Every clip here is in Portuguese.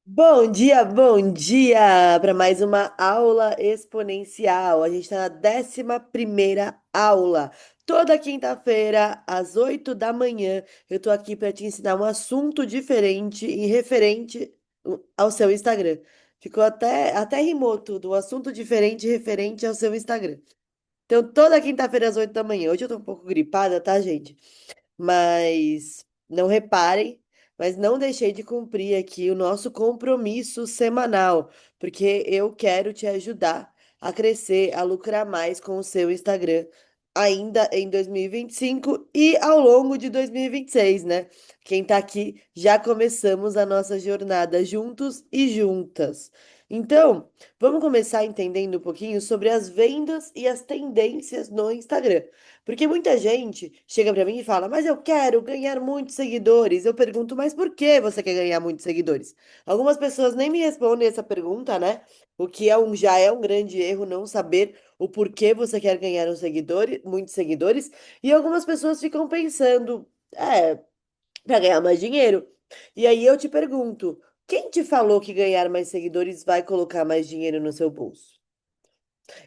Bom dia para mais uma aula exponencial. A gente está na 11ª aula. Toda quinta-feira, às 8 da manhã, eu tô aqui para te ensinar um assunto diferente e referente ao seu Instagram. Ficou até rimou tudo, um assunto diferente e referente ao seu Instagram. Então, toda quinta-feira às 8 da manhã. Hoje eu tô um pouco gripada, tá, gente? Mas não reparem, mas não deixei de cumprir aqui o nosso compromisso semanal, porque eu quero te ajudar a crescer, a lucrar mais com o seu Instagram ainda em 2025 e ao longo de 2026, né? Quem tá aqui já começamos a nossa jornada juntos e juntas. Então, vamos começar entendendo um pouquinho sobre as vendas e as tendências no Instagram. Porque muita gente chega pra mim e fala, mas eu quero ganhar muitos seguidores. Eu pergunto, mas por que você quer ganhar muitos seguidores? Algumas pessoas nem me respondem essa pergunta, né? O que já é um grande erro não saber o porquê você quer ganhar muitos seguidores. E algumas pessoas ficam pensando, para ganhar mais dinheiro. E aí eu te pergunto, quem te falou que ganhar mais seguidores vai colocar mais dinheiro no seu bolso?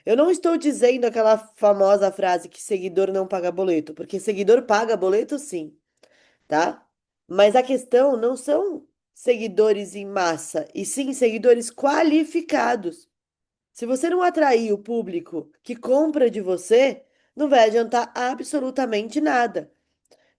Eu não estou dizendo aquela famosa frase que seguidor não paga boleto, porque seguidor paga boleto sim, tá? Mas a questão não são seguidores em massa, e sim seguidores qualificados. Se você não atrair o público que compra de você, não vai adiantar absolutamente nada.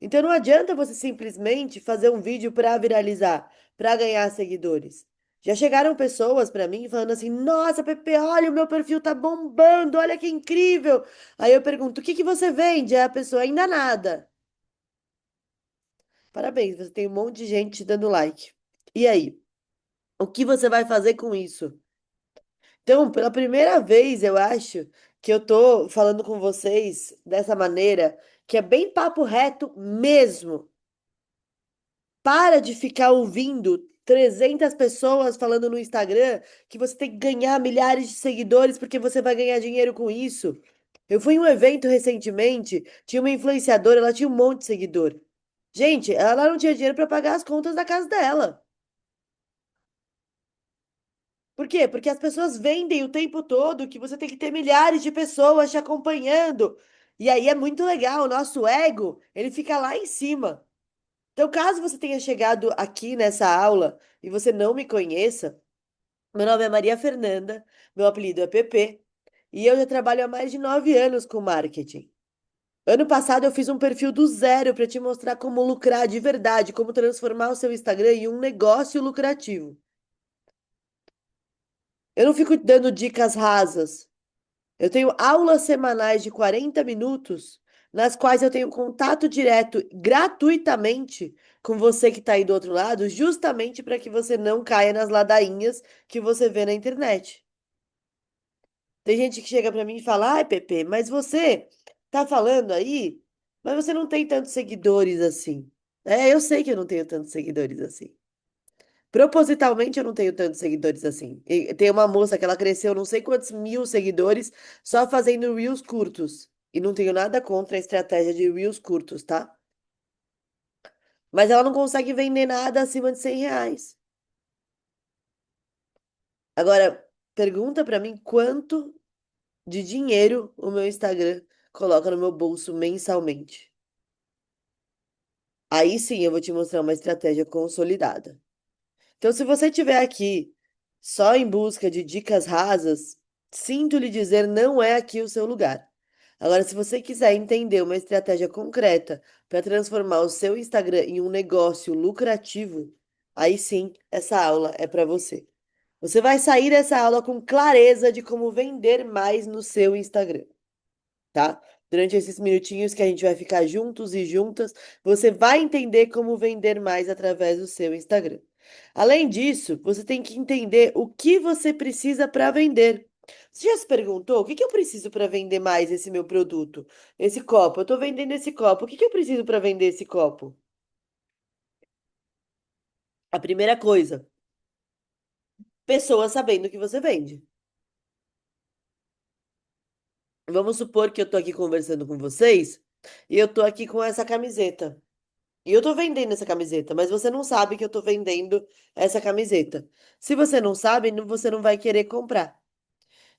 Então não adianta você simplesmente fazer um vídeo para viralizar, para ganhar seguidores. Já chegaram pessoas para mim falando assim: "Nossa, Pepe, olha, o meu perfil tá bombando, olha que incrível". Aí eu pergunto: "O que que você vende?" Aí a pessoa ainda nada. Parabéns, você tem um monte de gente te dando like. E aí, o que você vai fazer com isso? Então, pela primeira vez, eu acho que eu tô falando com vocês dessa maneira, que é bem papo reto mesmo. Para de ficar ouvindo 300 pessoas falando no Instagram que você tem que ganhar milhares de seguidores porque você vai ganhar dinheiro com isso. Eu fui em um evento recentemente, tinha uma influenciadora, ela tinha um monte de seguidor. Gente, ela não tinha dinheiro para pagar as contas da casa dela. Por quê? Porque as pessoas vendem o tempo todo que você tem que ter milhares de pessoas te acompanhando. E aí é muito legal, o nosso ego, ele fica lá em cima. Então, caso você tenha chegado aqui nessa aula e você não me conheça, meu nome é Maria Fernanda, meu apelido é PP, e eu já trabalho há mais de 9 anos com marketing. Ano passado eu fiz um perfil do zero para te mostrar como lucrar de verdade, como transformar o seu Instagram em um negócio lucrativo. Eu não fico dando dicas rasas. Eu tenho aulas semanais de 40 minutos, nas quais eu tenho contato direto gratuitamente com você que está aí do outro lado, justamente para que você não caia nas ladainhas que você vê na internet. Tem gente que chega para mim e fala: "Ai, Pepe, mas você tá falando aí, mas você não tem tantos seguidores assim." É, eu sei que eu não tenho tantos seguidores assim. Propositalmente eu não tenho tantos seguidores assim. E tem uma moça que ela cresceu não sei quantos mil seguidores só fazendo reels curtos. E não tenho nada contra a estratégia de reels curtos, tá? Mas ela não consegue vender nada acima de R$ 100. Agora, pergunta pra mim quanto de dinheiro o meu Instagram coloca no meu bolso mensalmente. Aí sim eu vou te mostrar uma estratégia consolidada. Então, se você estiver aqui só em busca de dicas rasas, sinto lhe dizer, não é aqui o seu lugar. Agora, se você quiser entender uma estratégia concreta para transformar o seu Instagram em um negócio lucrativo, aí sim, essa aula é para você. Você vai sair dessa aula com clareza de como vender mais no seu Instagram, tá? Durante esses minutinhos que a gente vai ficar juntos e juntas, você vai entender como vender mais através do seu Instagram. Além disso, você tem que entender o que você precisa para vender. Você já se perguntou o que que eu preciso para vender mais esse meu produto? Esse copo, eu estou vendendo esse copo. O que que eu preciso para vender esse copo? A primeira coisa, pessoas sabendo o que você vende. Vamos supor que eu estou aqui conversando com vocês e eu estou aqui com essa camiseta. E eu tô vendendo essa camiseta, mas você não sabe que eu tô vendendo essa camiseta. Se você não sabe, você não vai querer comprar.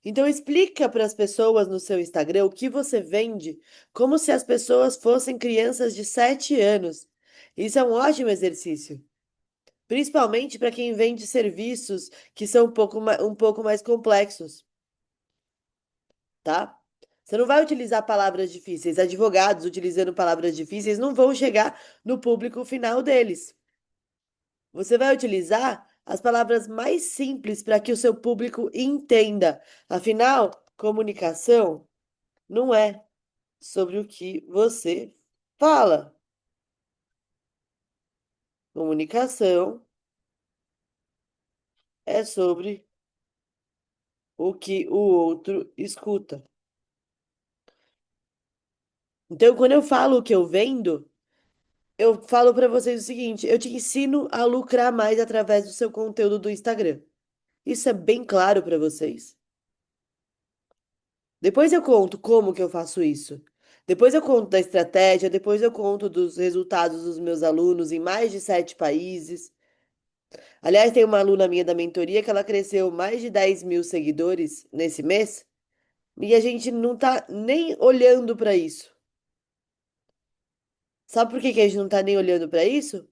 Então explica para as pessoas no seu Instagram o que você vende, como se as pessoas fossem crianças de 7 anos. Isso é um ótimo exercício, principalmente para quem vende serviços que são um pouco mais complexos, tá? Você não vai utilizar palavras difíceis. Advogados utilizando palavras difíceis não vão chegar no público final deles. Você vai utilizar as palavras mais simples para que o seu público entenda. Afinal, comunicação não é sobre o que você fala. Comunicação é sobre o que o outro escuta. Então, quando eu falo o que eu vendo, eu falo para vocês o seguinte: eu te ensino a lucrar mais através do seu conteúdo do Instagram. Isso é bem claro para vocês. Depois eu conto como que eu faço isso. Depois eu conto da estratégia, depois eu conto dos resultados dos meus alunos em mais de 7 países. Aliás, tem uma aluna minha da mentoria que ela cresceu mais de 10 mil seguidores nesse mês e a gente não tá nem olhando para isso. Sabe por que que a gente não tá nem olhando para isso?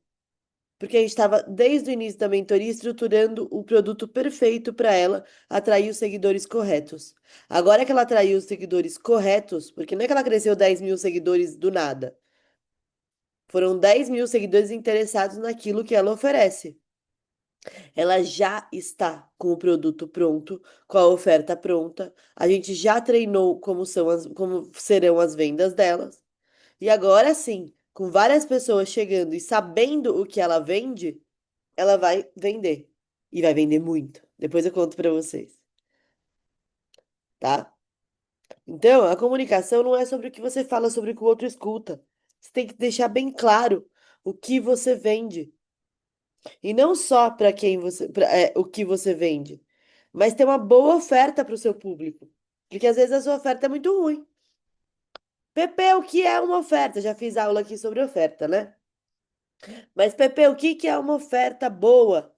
Porque a gente estava, desde o início da mentoria, estruturando o produto perfeito para ela atrair os seguidores corretos. Agora que ela atraiu os seguidores corretos, porque não é que ela cresceu 10 mil seguidores do nada. Foram 10 mil seguidores interessados naquilo que ela oferece. Ela já está com o produto pronto, com a oferta pronta. A gente já treinou como serão as vendas delas. E agora sim, com várias pessoas chegando e sabendo o que ela vende, ela vai vender. E vai vender muito. Depois eu conto pra vocês, tá? Então, a comunicação não é sobre o que você fala, é sobre o que o outro escuta. Você tem que deixar bem claro o que você vende. E não só para quem o que você vende, mas ter uma boa oferta para o seu público. Porque às vezes a sua oferta é muito ruim. Pepe, o que é uma oferta? Já fiz aula aqui sobre oferta, né? Mas, Pepe, o que que é uma oferta boa?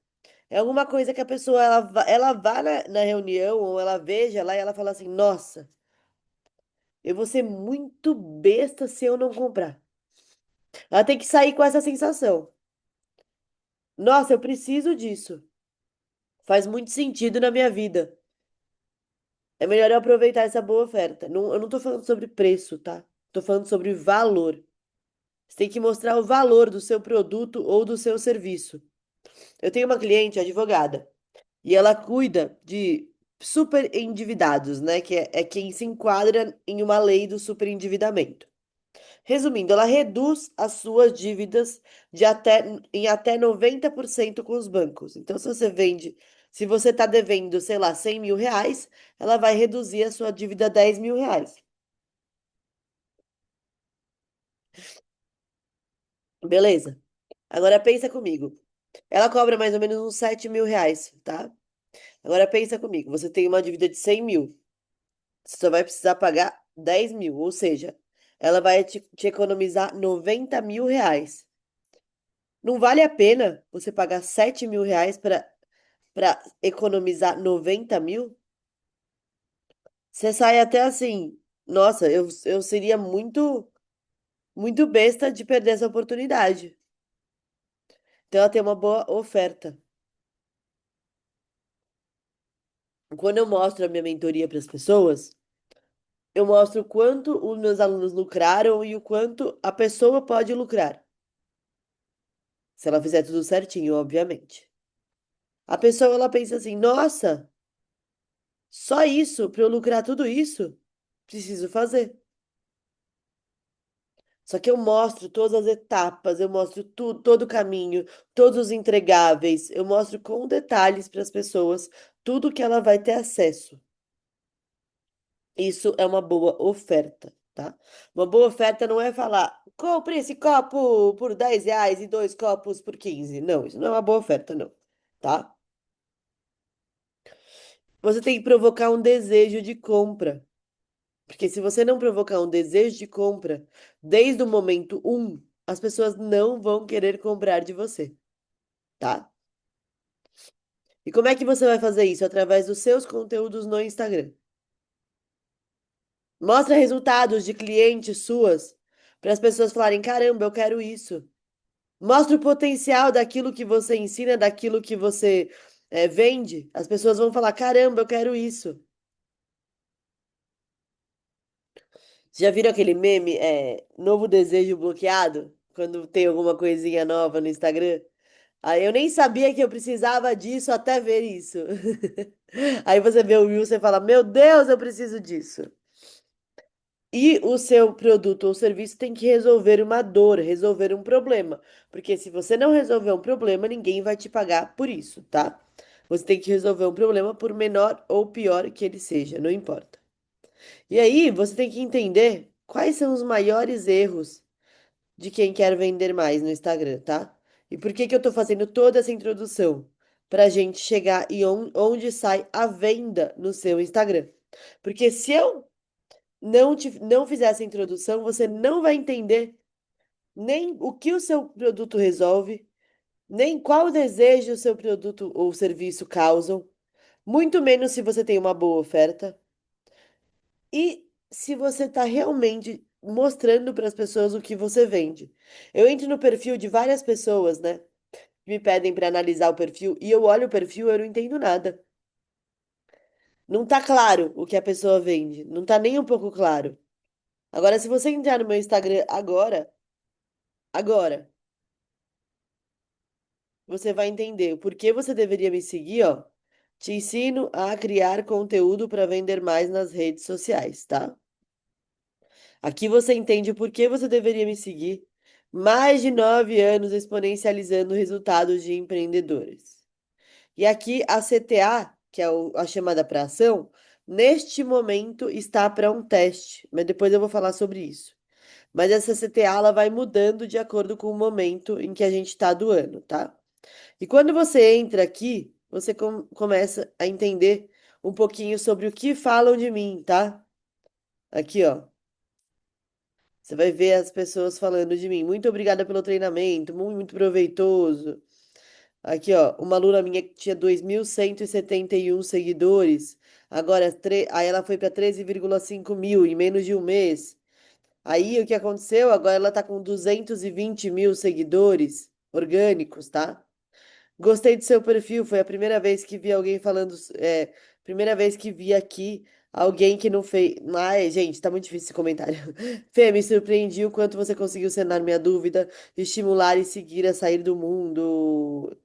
É alguma coisa que a pessoa ela vá na reunião ou ela veja lá e ela fala assim: Nossa, eu vou ser muito besta se eu não comprar. Ela tem que sair com essa sensação. Nossa, eu preciso disso. Faz muito sentido na minha vida. É melhor eu aproveitar essa boa oferta. Eu não tô falando sobre preço, tá? Tô falando sobre valor. Você tem que mostrar o valor do seu produto ou do seu serviço. Eu tenho uma cliente advogada e ela cuida de super endividados, né? Que é quem se enquadra em uma lei do superendividamento. Resumindo, ela reduz as suas dívidas em até 90% com os bancos. Então, se você está devendo, sei lá, 100 mil reais, ela vai reduzir a sua dívida a 10 mil reais. Beleza? Agora pensa comigo. Ela cobra mais ou menos uns 7 mil reais, tá? Agora pensa comigo. Você tem uma dívida de 100 mil. Você só vai precisar pagar 10 mil. Ou seja, ela vai te economizar 90 mil reais. Não vale a pena você pagar 7 mil reais para economizar 90 mil? Você sai até assim. Nossa, eu seria muito besta de perder essa oportunidade. Então ela tem uma boa oferta. Quando eu mostro a minha mentoria para as pessoas, eu mostro o quanto os meus alunos lucraram e o quanto a pessoa pode lucrar. Se ela fizer tudo certinho, obviamente. A pessoa ela pensa assim: nossa, só isso, para eu lucrar tudo isso, preciso fazer. Só que eu mostro todas as etapas, eu mostro tudo, todo o caminho, todos os entregáveis, eu mostro com detalhes para as pessoas tudo que ela vai ter acesso. Isso é uma boa oferta, tá? Uma boa oferta não é falar, compre esse copo por 10 reais e dois copos por 15. Não, isso não é uma boa oferta, não, tá? Você tem que provocar um desejo de compra. Porque se você não provocar um desejo de compra desde o momento um, as pessoas não vão querer comprar de você, tá? E como é que você vai fazer isso? Através dos seus conteúdos no Instagram. Mostra resultados de clientes suas para as pessoas falarem: caramba, eu quero isso. Mostra o potencial daquilo que você ensina, daquilo que você vende. As pessoas vão falar: caramba, eu quero isso. Já viram aquele meme, novo desejo bloqueado? Quando tem alguma coisinha nova no Instagram? Aí eu nem sabia que eu precisava disso até ver isso. Aí você vê o Will, você fala: meu Deus, eu preciso disso. E o seu produto ou serviço tem que resolver uma dor, resolver um problema. Porque se você não resolver um problema, ninguém vai te pagar por isso, tá? Você tem que resolver um problema, por menor ou pior que ele seja, não importa. E aí, você tem que entender quais são os maiores erros de quem quer vender mais no Instagram, tá? E por que que eu tô fazendo toda essa introdução? Pra gente chegar e onde sai a venda no seu Instagram. Porque se eu não fizer essa introdução, você não vai entender nem o que o seu produto resolve, nem qual desejo o seu produto ou serviço causam, muito menos se você tem uma boa oferta e se você está realmente mostrando para as pessoas o que você vende. Eu entro no perfil de várias pessoas, né? Que me pedem para analisar o perfil e eu olho o perfil e eu não entendo nada. Não tá claro o que a pessoa vende, não tá nem um pouco claro. Agora, se você entrar no meu Instagram agora, você vai entender o porquê você deveria me seguir, ó. Te ensino a criar conteúdo para vender mais nas redes sociais, tá? Aqui você entende o porquê você deveria me seguir. Mais de 9 anos exponencializando resultados de empreendedores. E aqui a CTA, que é a chamada para ação, neste momento está para um teste, mas depois eu vou falar sobre isso. Mas essa CTA ela vai mudando de acordo com o momento em que a gente está do ano, tá? E quando você entra aqui, você começa a entender um pouquinho sobre o que falam de mim, tá? Aqui, ó. Você vai ver as pessoas falando de mim. Muito obrigada pelo treinamento, muito proveitoso. Aqui, ó, uma aluna minha que tinha 2.171 seguidores, agora aí ela foi para 13,5 mil em menos de um mês. Aí o que aconteceu? Agora ela tá com 220 mil seguidores orgânicos, tá? Gostei do seu perfil, foi a primeira vez que vi alguém falando, primeira vez que vi aqui alguém que não fez. Ai, gente, tá muito difícil esse comentário. Fê, me surpreendi o quanto você conseguiu sanar minha dúvida, estimular e seguir a sair do mundo,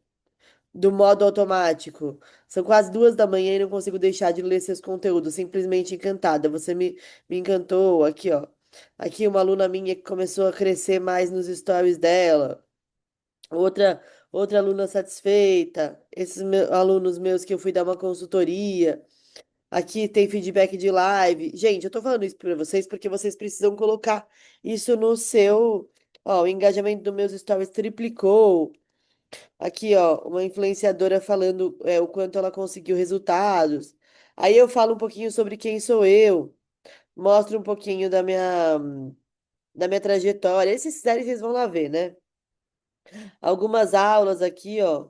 do modo automático. São quase 2 da manhã e não consigo deixar de ler seus conteúdos, simplesmente encantada. Você me encantou, aqui, ó. Aqui uma aluna minha que começou a crescer mais nos stories dela. Outra, outra aluna satisfeita. Esses alunos meus que eu fui dar uma consultoria. Aqui tem feedback de live. Gente, eu tô falando isso pra vocês porque vocês precisam colocar isso no seu. Ó, o engajamento dos meus stories triplicou. Aqui, ó, uma influenciadora falando o quanto ela conseguiu resultados. Aí eu falo um pouquinho sobre quem sou eu. Mostro um pouquinho da minha trajetória. Esses séries vocês vão lá ver, né? Algumas aulas aqui, ó.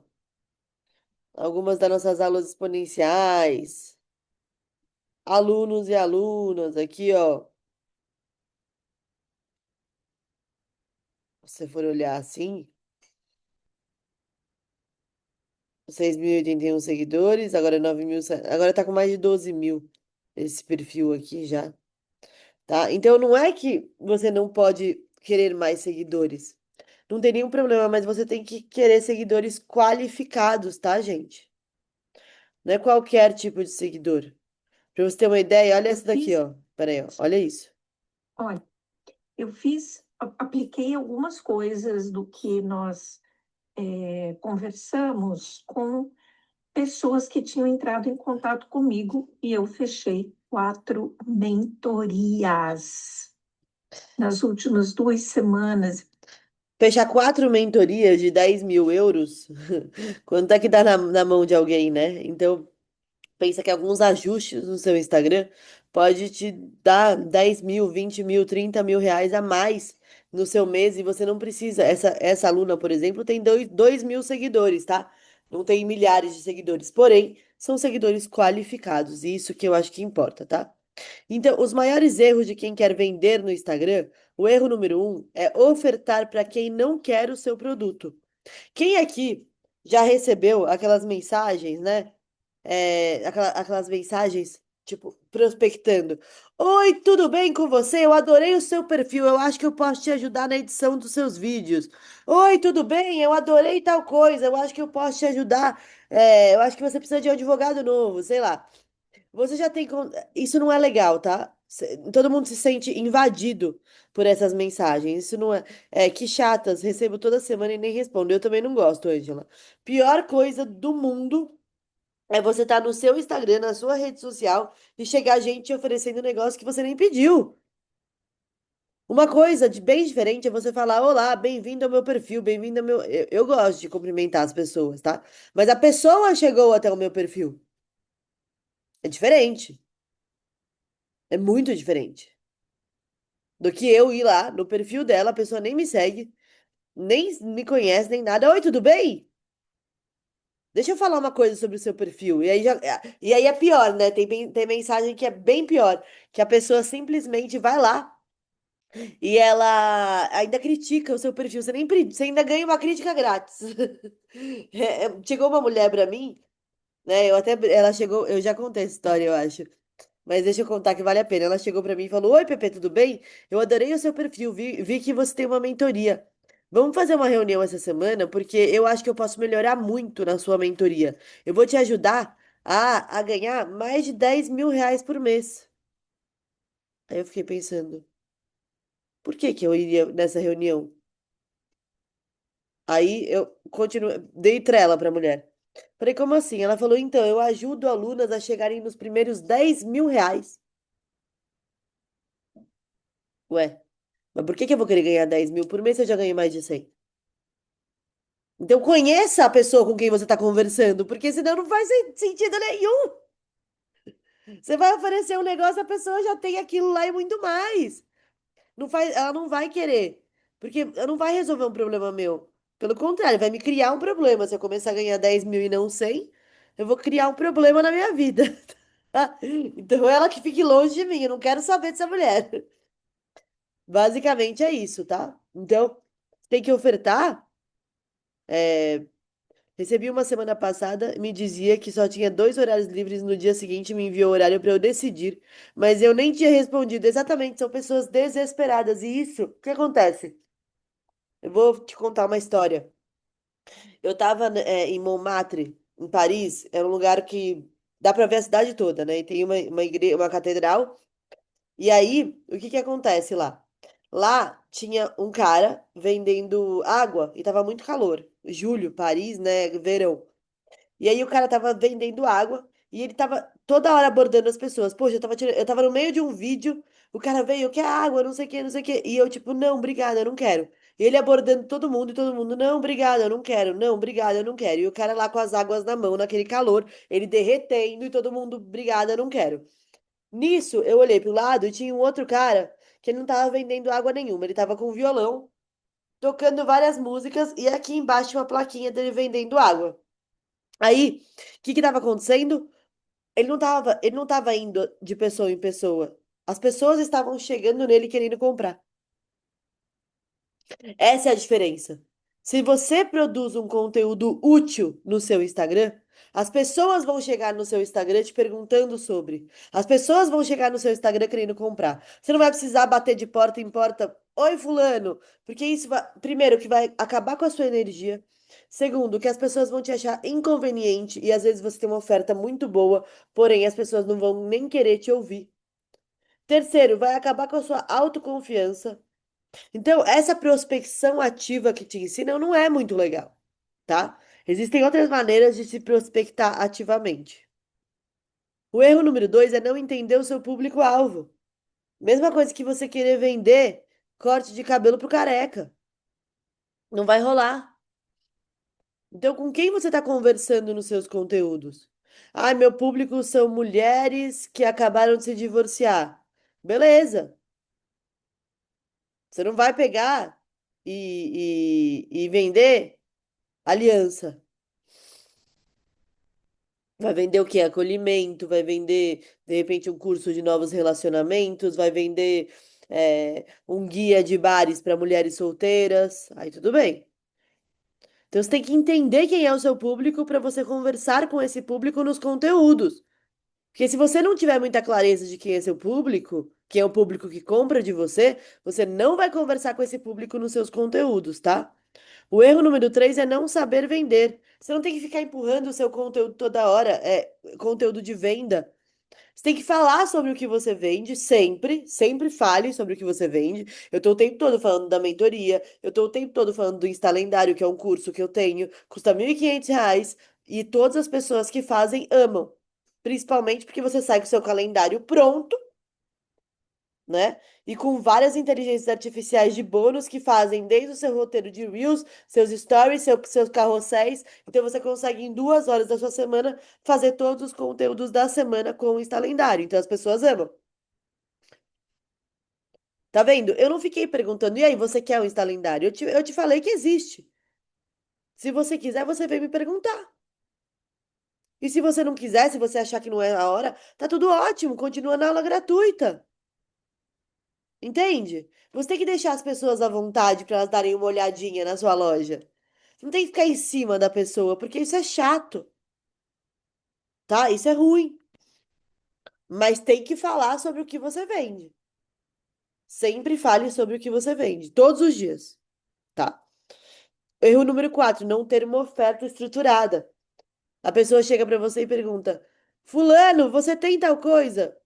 Algumas das nossas aulas exponenciais, alunos e alunas aqui, ó. Se você for olhar assim, 6.081 seguidores, agora 9.000, agora tá com mais de 12 mil esse perfil aqui já, tá? Então não é que você não pode querer mais seguidores. Não tem nenhum problema, mas você tem que querer seguidores qualificados, tá, gente? Não é qualquer tipo de seguidor. Pra você ter uma ideia, olha Eu essa daqui, fiz, ó. Pera aí, ó. Olha isso. olha, apliquei algumas coisas do que nós conversamos com pessoas que tinham entrado em contato comigo e eu fechei 4 mentorias nas últimas 2 semanas. Fechar 4 mentorias de 10.000 euros, quanto é que dá na mão de alguém, né? Então, pensa que alguns ajustes no seu Instagram pode te dar 10.000, 20.000, 30.000 reais a mais no seu mês e você não precisa. Essa aluna, por exemplo, tem 2.000 seguidores, tá? Não tem milhares de seguidores. Porém, são seguidores qualificados. E isso que eu acho que importa, tá? Então, os maiores erros de quem quer vender no Instagram, o erro número um é ofertar para quem não quer o seu produto. Quem aqui já recebeu aquelas mensagens, né? Aquelas mensagens, tipo, prospectando. Oi, tudo bem com você? Eu adorei o seu perfil. Eu acho que eu posso te ajudar na edição dos seus vídeos. Oi, tudo bem? Eu adorei tal coisa. Eu acho que eu posso te ajudar. Eu acho que você precisa de um advogado novo, sei lá. Você já tem. Isso não é legal, tá? Todo mundo se sente invadido por essas mensagens. Isso não é. Que chatas, recebo toda semana e nem respondo. Eu também não gosto, Ângela. Pior coisa do mundo é você estar no seu Instagram, na sua rede social, e chegar gente te oferecendo um negócio que você nem pediu. Uma coisa de bem diferente é você falar: Olá, bem-vindo ao meu perfil, bem-vindo ao meu. Eu gosto de cumprimentar as pessoas, tá? Mas a pessoa chegou até o meu perfil. É diferente. É muito diferente do que eu ir lá no perfil dela, a pessoa nem me segue, nem me conhece, nem nada. Oi, tudo bem? Deixa eu falar uma coisa sobre o seu perfil. E aí é pior, né? Tem mensagem que é bem pior, que a pessoa simplesmente vai lá e ela ainda critica o seu perfil. Você ainda ganha uma crítica grátis. Chegou uma mulher pra mim, né? Ela chegou, eu já contei essa história, eu acho. Mas deixa eu contar que vale a pena. Ela chegou pra mim e falou: Oi, Pepe, tudo bem? Eu adorei o seu perfil, vi que você tem uma mentoria. Vamos fazer uma reunião essa semana, porque eu acho que eu posso melhorar muito na sua mentoria. Eu vou te ajudar a ganhar mais de R$ 10.000 por mês. Aí eu fiquei pensando, por que que eu iria nessa reunião? Aí eu continuei, dei trela pra mulher. Falei, como assim? Ela falou, então, eu ajudo alunas a chegarem nos primeiros R$ 10.000. Ué, mas por que que eu vou querer ganhar 10.000 por mês se eu já ganhei mais de 100? Então conheça a pessoa com quem você está conversando, porque senão não faz sentido nenhum. Você vai oferecer um negócio, a pessoa já tem aquilo lá e muito mais. Não faz, ela não vai querer, porque não vai resolver um problema meu. Pelo contrário, vai me criar um problema. Se eu começar a ganhar 10.000 e não 100, eu vou criar um problema na minha vida. Então ela que fique longe de mim, eu não quero saber dessa mulher. Basicamente é isso, tá? Então, tem que ofertar. é, Recebi uma semana passada, me dizia que só tinha 2 horários livres no dia seguinte, me enviou o horário para eu decidir, mas eu nem tinha respondido. Exatamente, são pessoas desesperadas. E isso, o que acontece? Eu vou te contar uma história. Eu tava, né, em Montmartre, em Paris, é um lugar que dá para ver a cidade toda, né? E tem uma catedral. E aí, o que que acontece lá? Lá tinha um cara vendendo água e tava muito calor. Julho, Paris, né? Verão. E aí o cara tava vendendo água e ele tava toda hora abordando as pessoas. Poxa, eu tava no meio de um vídeo, o cara veio, quer água, não sei o que, não sei o que. E eu, tipo, não, obrigada, eu não quero. E ele abordando todo mundo e todo mundo, não, obrigada, eu não quero, não, obrigada, eu não quero. E o cara lá com as águas na mão, naquele calor, ele derretendo e todo mundo, obrigada, eu não quero. Nisso, eu olhei pro lado e tinha um outro cara que ele não tava vendendo água nenhuma, ele tava com um violão, tocando várias músicas e aqui embaixo tinha uma plaquinha dele vendendo água. Aí, o que que tava acontecendo? Ele não tava indo de pessoa em pessoa. As pessoas estavam chegando nele querendo comprar. Essa é a diferença. Se você produz um conteúdo útil no seu Instagram, as pessoas vão chegar no seu Instagram te perguntando sobre. As pessoas vão chegar no seu Instagram querendo comprar. Você não vai precisar bater de porta em porta. Oi, fulano, porque isso vai, primeiro, que vai acabar com a sua energia. Segundo, que as pessoas vão te achar inconveniente e às vezes você tem uma oferta muito boa, porém as pessoas não vão nem querer te ouvir. Terceiro, vai acabar com a sua autoconfiança. Então, essa prospecção ativa que te ensinam não é muito legal, tá? Existem outras maneiras de se prospectar ativamente. O erro número dois é não entender o seu público-alvo. Mesma coisa que você querer vender corte de cabelo pro careca. Não vai rolar. Então, com quem você está conversando nos seus conteúdos? Ai, meu público são mulheres que acabaram de se divorciar. Beleza. Você não vai pegar e vender aliança. Vai vender o quê? Acolhimento, vai vender, de repente, um curso de novos relacionamentos, vai vender um guia de bares para mulheres solteiras. Aí tudo bem. Então você tem que entender quem é o seu público para você conversar com esse público nos conteúdos. Porque se você não tiver muita clareza de quem é seu público, quem é o público que compra de você, você não vai conversar com esse público nos seus conteúdos, tá? O erro número 3 é não saber vender. Você não tem que ficar empurrando o seu conteúdo toda hora, conteúdo de venda. Você tem que falar sobre o que você vende, sempre, sempre fale sobre o que você vende. Eu estou o tempo todo falando da mentoria, eu estou o tempo todo falando do Insta Lendário, que é um curso que eu tenho, custa R$ 1.500 e todas as pessoas que fazem amam. Principalmente porque você sai com o seu calendário pronto, né? E com várias inteligências artificiais de bônus que fazem desde o seu roteiro de Reels, seus stories, seus carrosséis. Então você consegue em 2 horas da sua semana fazer todos os conteúdos da semana com o Insta Lendário. Então as pessoas amam. Tá vendo? Eu não fiquei perguntando, e aí, você quer o Insta Lendário? Eu te falei que existe. Se você quiser, você vem me perguntar. E se você não quiser, se você achar que não é a hora, tá tudo ótimo, continua na aula gratuita. Entende? Você tem que deixar as pessoas à vontade para elas darem uma olhadinha na sua loja. Você não tem que ficar em cima da pessoa, porque isso é chato, tá? Isso é ruim. Mas tem que falar sobre o que você vende. Sempre fale sobre o que você vende, todos os dias, tá? Erro número 4, não ter uma oferta estruturada. A pessoa chega para você e pergunta: Fulano, você tem tal coisa?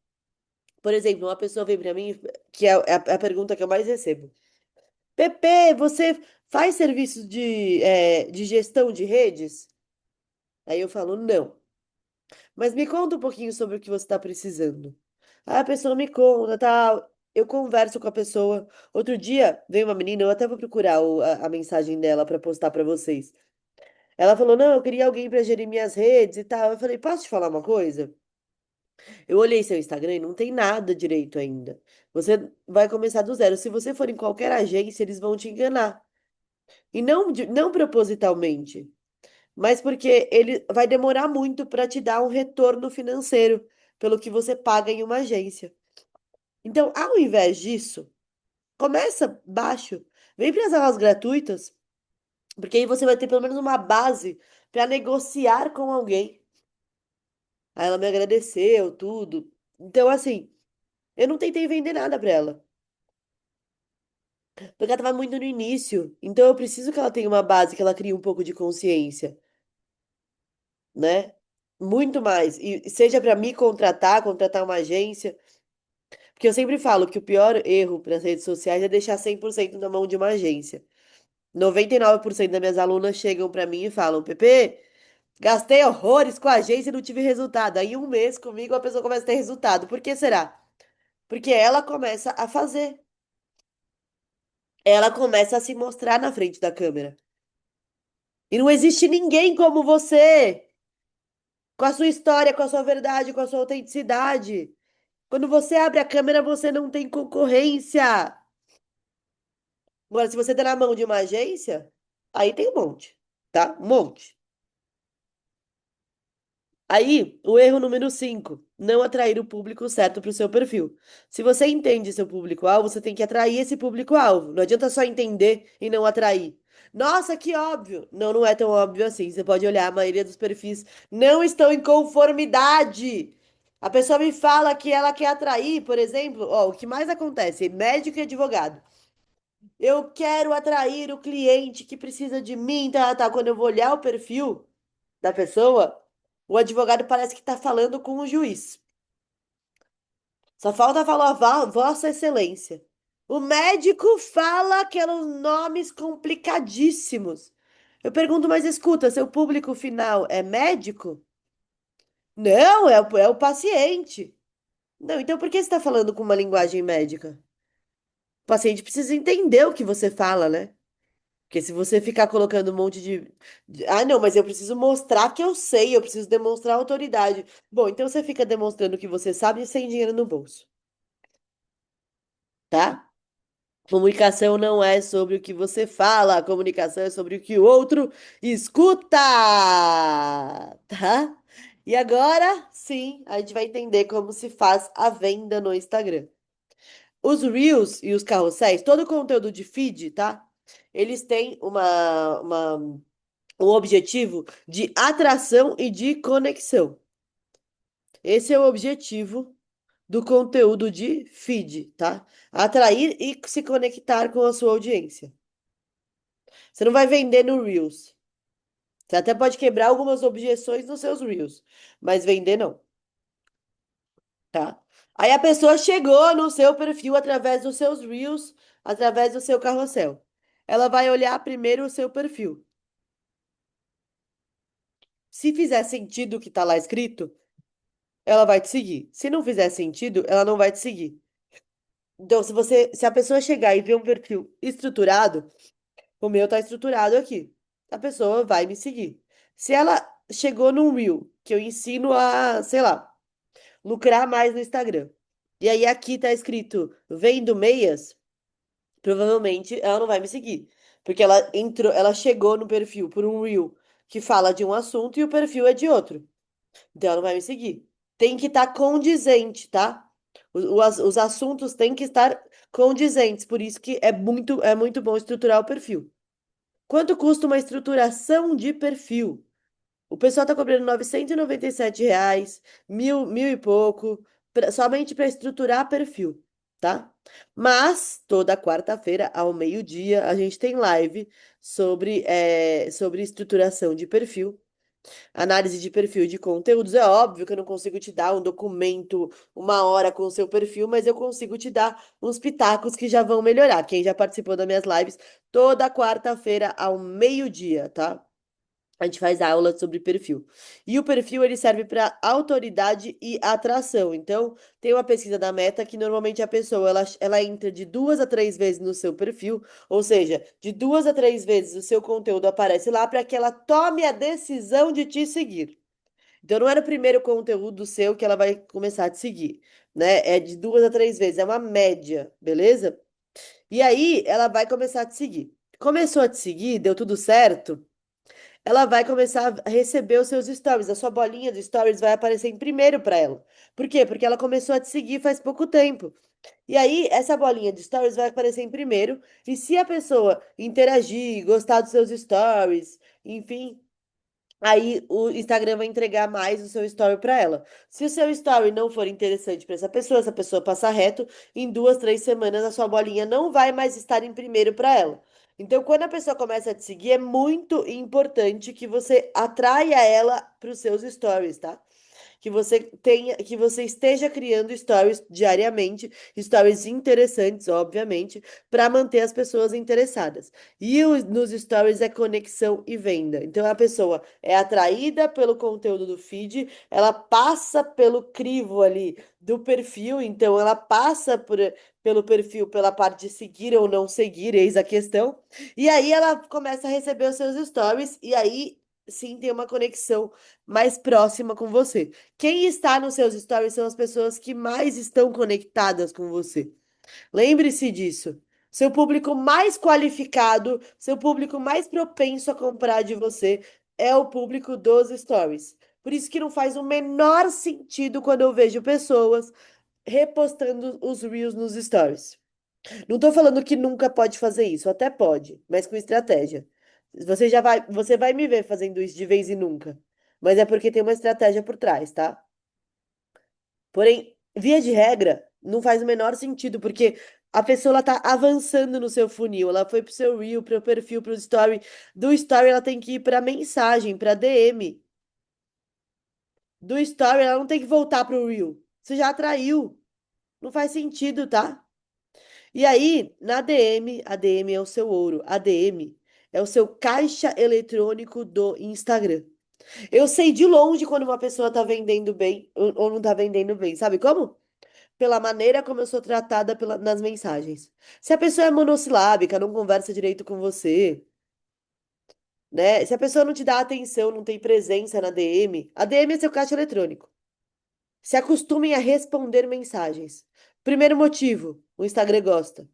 Por exemplo, uma pessoa vem para mim, que é a pergunta que eu mais recebo. Pepe, você faz serviço de gestão de redes? Aí eu falo, não. Mas me conta um pouquinho sobre o que você está precisando. Aí a pessoa me conta, tal. Eu converso com a pessoa. Outro dia veio uma menina, eu até vou procurar a mensagem dela para postar para vocês. Ela falou, não, eu queria alguém para gerir minhas redes e tal. Eu falei, posso te falar uma coisa? Eu olhei seu Instagram e não tem nada direito ainda. Você vai começar do zero. Se você for em qualquer agência, eles vão te enganar. E não, não propositalmente, mas porque ele vai demorar muito para te dar um retorno financeiro pelo que você paga em uma agência. Então, ao invés disso, começa baixo. Vem para as aulas gratuitas, porque aí você vai ter pelo menos uma base para negociar com alguém. Aí ela me agradeceu, tudo. Então, assim, eu não tentei vender nada para ela, porque ela estava muito no início. Então, eu preciso que ela tenha uma base, que ela crie um pouco de consciência, né? Muito mais. E seja para me contratar, contratar uma agência. Porque eu sempre falo que o pior erro para as redes sociais é deixar 100% na mão de uma agência. 99% das minhas alunas chegam para mim e falam: Pepe, gastei horrores com a agência e não tive resultado. Aí, um mês comigo, a pessoa começa a ter resultado. Por que será? Porque ela começa a fazer. Ela começa a se mostrar na frente da câmera. E não existe ninguém como você, com a sua história, com a sua verdade, com a sua autenticidade. Quando você abre a câmera, você não tem concorrência. Agora, se você tá na mão de uma agência, aí tem um monte, tá? Um monte. Aí, o erro número 5, não atrair o público certo para o seu perfil. Se você entende seu público-alvo, você tem que atrair esse público-alvo. Não adianta só entender e não atrair. Nossa, que óbvio! Não, não é tão óbvio assim. Você pode olhar, a maioria dos perfis não estão em conformidade. A pessoa me fala que ela quer atrair, por exemplo, ó, o que mais acontece? Médico e advogado. Eu quero atrair o cliente que precisa de mim, tá, tá. Quando eu vou olhar o perfil da pessoa, o advogado parece que tá falando com o juiz. Só falta falar Vossa Excelência. O médico fala aqueles nomes complicadíssimos. Eu pergunto, mas escuta, seu público final é médico? Não, é o paciente. Não, então por que você está falando com uma linguagem médica? O paciente precisa entender o que você fala, né? Porque se você ficar colocando um monte Ah, não, mas eu preciso mostrar que eu sei, eu preciso demonstrar autoridade. Bom, então você fica demonstrando que você sabe sem dinheiro no bolso, tá? Comunicação não é sobre o que você fala, comunicação é sobre o que o outro escuta, tá? E agora, sim, a gente vai entender como se faz a venda no Instagram. Os Reels e os carrosséis, todo o conteúdo de feed, tá? Eles têm um objetivo de atração e de conexão. Esse é o objetivo do conteúdo de feed, tá? Atrair e se conectar com a sua audiência. Você não vai vender no Reels. Você até pode quebrar algumas objeções nos seus Reels, mas vender não, tá? Aí a pessoa chegou no seu perfil através dos seus Reels, através do seu carrossel. Ela vai olhar primeiro o seu perfil. Se fizer sentido o que tá lá escrito, ela vai te seguir. Se não fizer sentido, ela não vai te seguir. Então, se a pessoa chegar e ver um perfil estruturado, o meu tá estruturado aqui. A pessoa vai me seguir. Se ela chegou num reel que eu ensino a, sei lá, lucrar mais no Instagram. E aí aqui tá escrito vendo meias, provavelmente ela não vai me seguir, porque ela entrou, ela chegou no perfil por um reel que fala de um assunto e o perfil é de outro. Então ela não vai me seguir. Tem que estar condizente, tá? Os assuntos têm que estar condizentes, por isso que é muito bom estruturar o perfil. Quanto custa uma estruturação de perfil? O pessoal tá cobrando R$ 997, mil e pouco, somente para estruturar perfil, tá? Mas toda quarta-feira, ao meio-dia, a gente tem live sobre estruturação de perfil, análise de perfil de conteúdos. É óbvio que eu não consigo te dar um documento, uma hora com o seu perfil, mas eu consigo te dar uns pitacos que já vão melhorar. Quem já participou das minhas lives, toda quarta-feira, ao meio-dia, tá? A gente faz aula sobre perfil. E o perfil ele serve para autoridade e atração. Então, tem uma pesquisa da Meta que normalmente a pessoa ela entra de 2 a 3 vezes no seu perfil, ou seja, de 2 a 3 vezes o seu conteúdo aparece lá para que ela tome a decisão de te seguir. Então, não é no primeiro conteúdo seu que ela vai começar a te seguir, né? É de 2 a 3 vezes, é uma média, beleza? E aí, ela vai começar a te seguir. Começou a te seguir, deu tudo certo, ela vai começar a receber os seus stories. A sua bolinha de stories vai aparecer em primeiro para ela. Por quê? Porque ela começou a te seguir faz pouco tempo. E aí, essa bolinha de stories vai aparecer em primeiro. E se a pessoa interagir, gostar dos seus stories, enfim, aí o Instagram vai entregar mais o seu story para ela. Se o seu story não for interessante para essa pessoa passar reto, em 2, 3 semanas a sua bolinha não vai mais estar em primeiro para ela. Então, quando a pessoa começa a te seguir, é muito importante que você atraia ela para os seus stories, tá? Que você esteja criando stories diariamente, stories interessantes, obviamente, para manter as pessoas interessadas. E nos stories é conexão e venda. Então a pessoa é atraída pelo conteúdo do feed, ela passa pelo crivo ali do perfil, então ela passa pelo perfil, pela parte de seguir ou não seguir, eis a questão. E aí ela começa a receber os seus stories, e aí sim tem uma conexão mais próxima com você. Quem está nos seus stories são as pessoas que mais estão conectadas com você. Lembre-se disso. Seu público mais qualificado, seu público mais propenso a comprar de você é o público dos stories. Por isso que não faz o menor sentido quando eu vejo pessoas repostando os reels nos stories. Não tô falando que nunca pode fazer isso, até pode, mas com estratégia. Você vai me ver fazendo isso de vez em nunca, mas é porque tem uma estratégia por trás, tá? Porém, via de regra, não faz o menor sentido, porque a pessoa ela tá avançando no seu funil, ela foi pro seu reel, pro perfil, pro story. Do story ela tem que ir pra mensagem, pra DM. Do story ela não tem que voltar pro reel. Você já atraiu. Não faz sentido, tá? E aí, na DM, a DM é o seu ouro. A DM é o seu caixa eletrônico do Instagram. Eu sei de longe quando uma pessoa tá vendendo bem ou não tá vendendo bem. Sabe como? Pela maneira como eu sou tratada nas mensagens. Se a pessoa é monossilábica, não conversa direito com você, né? Se a pessoa não te dá atenção, não tem presença na DM, a DM é seu caixa eletrônico. Se acostumem a responder mensagens. Primeiro motivo, o Instagram gosta.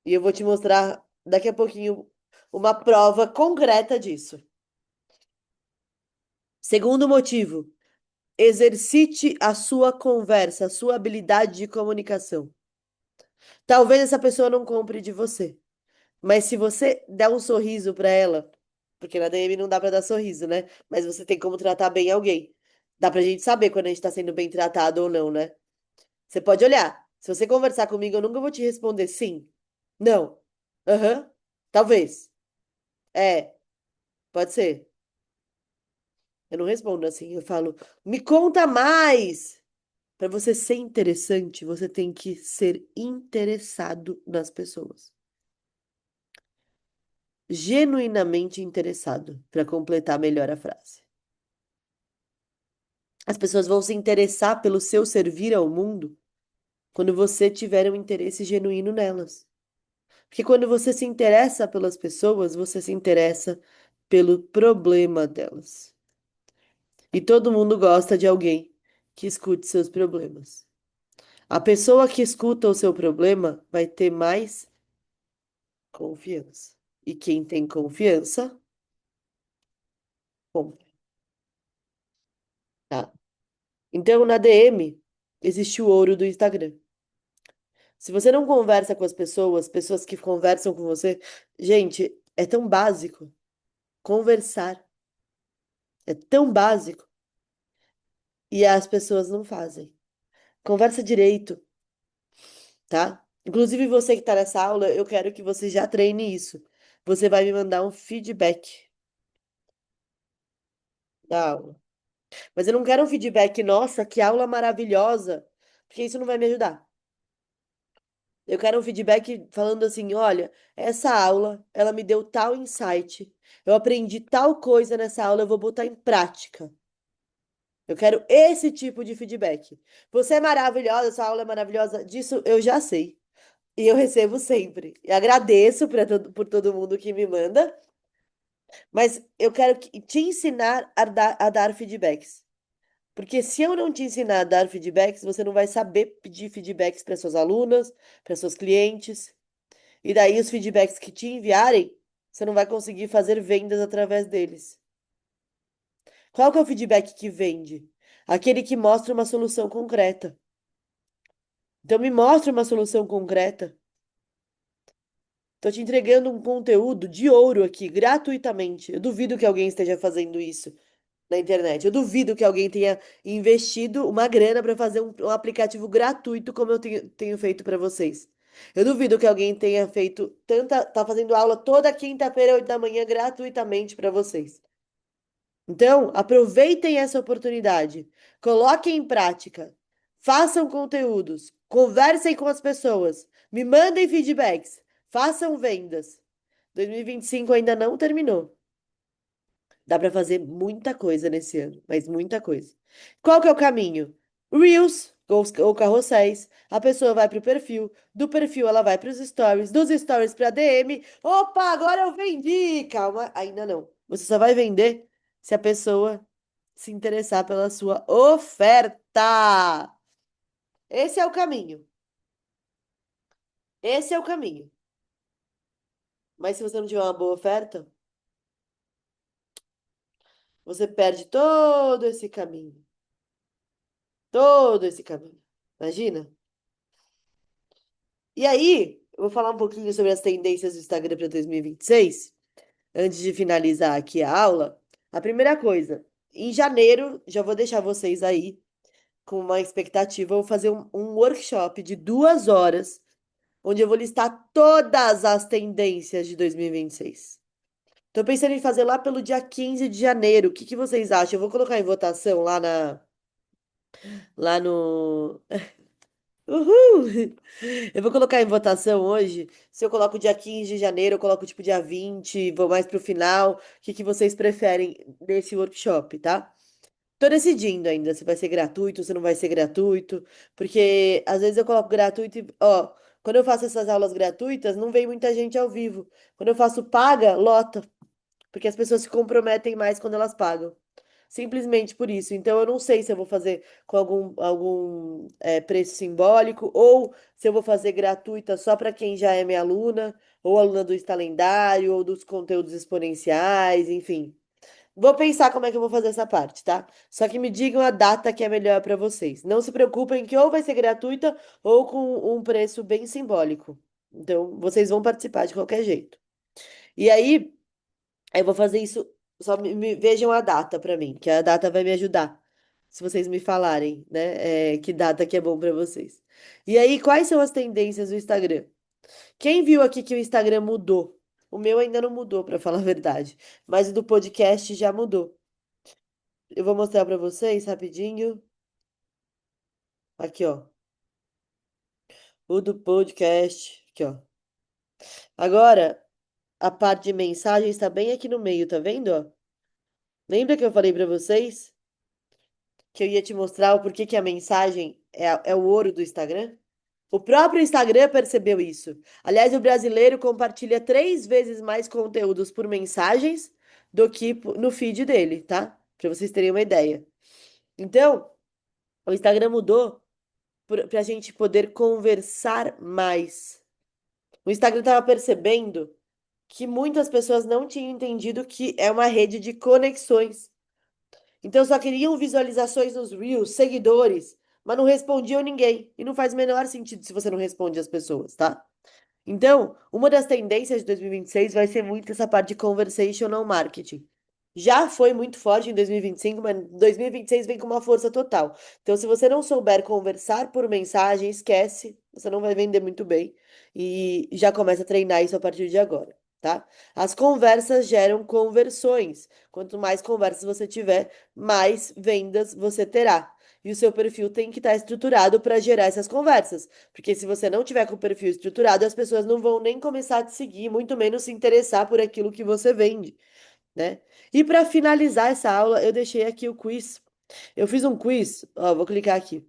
E eu vou te mostrar daqui a pouquinho uma prova concreta disso. Segundo motivo, exercite a sua conversa, a sua habilidade de comunicação. Talvez essa pessoa não compre de você, mas se você der um sorriso para ela, porque na DM não dá para dar sorriso, né? Mas você tem como tratar bem alguém. Dá pra gente saber quando a gente tá sendo bem tratado ou não, né? Você pode olhar. Se você conversar comigo, eu nunca vou te responder sim. Não. Aham. Talvez. É, pode ser. Eu não respondo assim. Eu falo, me conta mais. Para você ser interessante, você tem que ser interessado nas pessoas. Genuinamente interessado, para completar melhor a frase. As pessoas vão se interessar pelo seu servir ao mundo quando você tiver um interesse genuíno nelas. Porque quando você se interessa pelas pessoas, você se interessa pelo problema delas. E todo mundo gosta de alguém que escute seus problemas. A pessoa que escuta o seu problema vai ter mais confiança. E quem tem confiança, compra, tá? Então, na DM, existe o ouro do Instagram. Se você não conversa com as pessoas, pessoas que conversam com você, gente, é tão básico conversar. É tão básico e as pessoas não fazem. Conversa direito, tá? Inclusive você que tá nessa aula, eu quero que você já treine isso. Você vai me mandar um feedback da aula. Mas eu não quero um feedback, nossa, que aula maravilhosa, porque isso não vai me ajudar. Eu quero um feedback falando assim, olha, essa aula, ela me deu tal insight. Eu aprendi tal coisa nessa aula, eu vou botar em prática. Eu quero esse tipo de feedback. Você é maravilhosa, sua aula é maravilhosa, disso eu já sei. E eu recebo sempre. E agradeço por todo mundo que me manda, mas eu quero te ensinar a dar feedbacks. Porque se eu não te ensinar a dar feedbacks, você não vai saber pedir feedbacks para suas alunas, para seus clientes. E daí os feedbacks que te enviarem, você não vai conseguir fazer vendas através deles. Qual que é o feedback que vende? Aquele que mostra uma solução concreta. Então me mostra uma solução concreta. Tô te entregando um conteúdo de ouro aqui, gratuitamente. Eu duvido que alguém esteja fazendo isso na internet. Eu duvido que alguém tenha investido uma grana para fazer um aplicativo gratuito como eu tenho feito para vocês. Eu duvido que alguém tenha feito tá fazendo aula toda quinta-feira, 8 da manhã, gratuitamente para vocês. Então, aproveitem essa oportunidade, coloquem em prática, façam conteúdos, conversem com as pessoas, me mandem feedbacks, façam vendas. 2025 ainda não terminou. Dá para fazer muita coisa nesse ano, mas muita coisa. Qual que é o caminho? Reels ou carrosséis. A pessoa vai para o perfil, do perfil ela vai para os stories, dos stories para DM. Opa, agora eu vendi! Calma, ainda não. Você só vai vender se a pessoa se interessar pela sua oferta. Esse é o caminho. Esse é o caminho. Mas se você não tiver uma boa oferta, você perde todo esse caminho. Todo esse caminho. Imagina? E aí, eu vou falar um pouquinho sobre as tendências do Instagram para 2026, antes de finalizar aqui a aula. A primeira coisa, em janeiro, já vou deixar vocês aí com uma expectativa. Eu vou fazer um workshop de 2 horas, onde eu vou listar todas as tendências de 2026. Tô pensando em fazer lá pelo dia 15 de janeiro. O que que vocês acham? Eu vou colocar em votação lá no, Uhul! Eu vou colocar em votação hoje. Se eu coloco dia 15 de janeiro, eu coloco tipo dia 20, vou mais pro final. O que que vocês preferem nesse workshop, tá? Tô decidindo ainda se vai ser gratuito, se não vai ser gratuito, porque às vezes eu coloco gratuito e, ó, quando eu faço essas aulas gratuitas, não vem muita gente ao vivo. Quando eu faço paga, lota, porque as pessoas se comprometem mais quando elas pagam. simplesmente por isso. Então, eu não sei se eu vou fazer com algum preço simbólico ou se eu vou fazer gratuita só para quem já é minha aluna, ou aluna do Insta Lendário, ou dos conteúdos exponenciais, enfim. Vou pensar como é que eu vou fazer essa parte, tá? Só que me digam a data que é melhor para vocês. Não se preocupem que ou vai ser gratuita ou com um preço bem simbólico. Então, vocês vão participar de qualquer jeito. E aí, eu vou fazer isso. Só vejam a data para mim, que a data vai me ajudar. Se vocês me falarem, né, que data que é bom para vocês. E aí, quais são as tendências do Instagram? Quem viu aqui que o Instagram mudou? O meu ainda não mudou, para falar a verdade, mas o do podcast já mudou. Eu vou mostrar para vocês rapidinho. Aqui, ó. O do podcast. Aqui, ó. Agora, a parte de mensagem está bem aqui no meio, tá vendo, ó? Lembra que eu falei para vocês que eu ia te mostrar o porquê que a mensagem é o ouro do Instagram? O próprio Instagram percebeu isso. Aliás, o brasileiro compartilha 3 vezes mais conteúdos por mensagens do que no feed dele, tá? Para vocês terem uma ideia. Então, o Instagram mudou para a gente poder conversar mais. O Instagram estava percebendo que muitas pessoas não tinham entendido que é uma rede de conexões. Então só queriam visualizações nos Reels, seguidores, mas não respondiam ninguém. E não faz o menor sentido se você não responde as pessoas, tá? Então, uma das tendências de 2026 vai ser muito essa parte de conversational marketing. Já foi muito forte em 2025, mas 2026 vem com uma força total. Então, se você não souber conversar por mensagem, esquece, você não vai vender muito bem e já começa a treinar isso a partir de agora, tá? As conversas geram conversões. Quanto mais conversas você tiver, mais vendas você terá. E o seu perfil tem que estar estruturado para gerar essas conversas. Porque se você não tiver com o perfil estruturado, as pessoas não vão nem começar a te seguir, muito menos se interessar por aquilo que você vende, né? E para finalizar essa aula, eu deixei aqui o quiz. Eu fiz um quiz, ó, vou clicar aqui.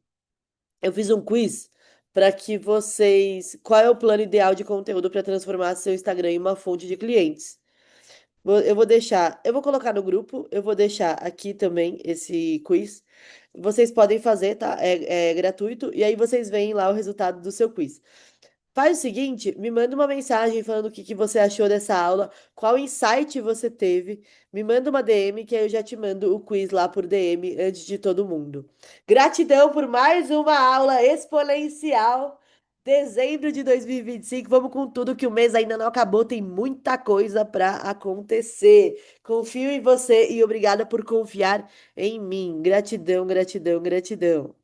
Eu fiz um quiz para que vocês. Qual é o plano ideal de conteúdo para transformar seu Instagram em uma fonte de clientes? Eu vou deixar, eu vou colocar no grupo, eu vou deixar aqui também esse quiz. Vocês podem fazer, tá? É gratuito, e aí vocês veem lá o resultado do seu quiz. Faz o seguinte, me manda uma mensagem falando o que que você achou dessa aula, qual insight você teve. Me manda uma DM que aí eu já te mando o quiz lá por DM antes de todo mundo. Gratidão por mais uma aula exponencial. Dezembro de 2025, vamos com tudo que o mês ainda não acabou, tem muita coisa para acontecer. Confio em você e obrigada por confiar em mim. Gratidão, gratidão, gratidão.